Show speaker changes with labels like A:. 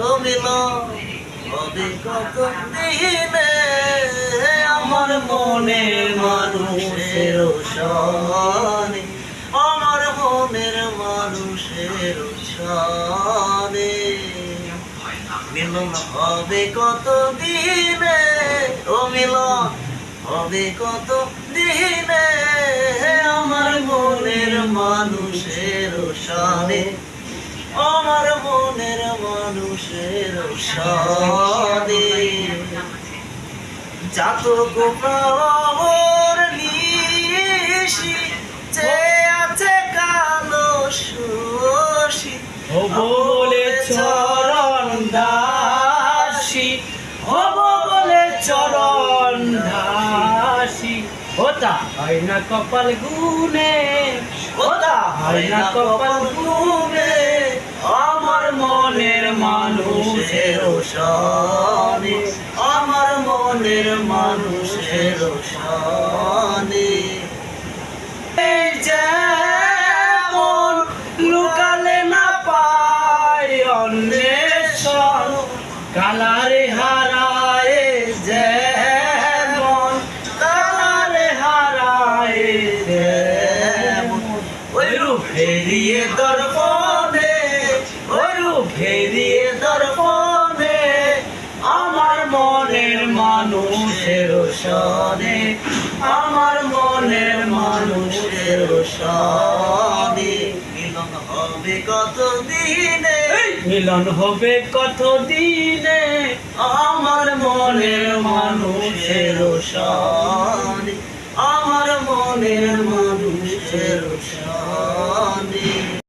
A: ও মিলন হবে কত দিনে আমার মনের মানুষের সনে আমার মনের মানুষের সনে মিলন হবে কত দিনে ও মিলন হবে কত দিনে আমার মনের মানুষের সনে আমার মনের মানুষের সনে যাত গোপার নিশি যে আছে কালো শশী
B: হব বলে চরণ দাসী, হব বলে চরণ দাসী। ওটা হয় না কপাল গুনে, ওটা হয় না কপাল গুনে আমার মনের মানুষের
A: সনে আমার মনের মানুষের সনে
B: যেমন লুকালে না পায় অন্বেষণ কালারে হারায়, যেমন কালারে হারায় যেমন ওই রূপ ফেরিয়ে দর্পণে, ওই রূপ ফেরিয়ে দর্পণে আমার মনের মানুষের সনে আমার মনের মানুষের সনে
A: মিলন হবে কত দিনে
B: মিলন হবে কত দিনে
A: আমার মনের মানুষের সনে আমার মনের মানুষের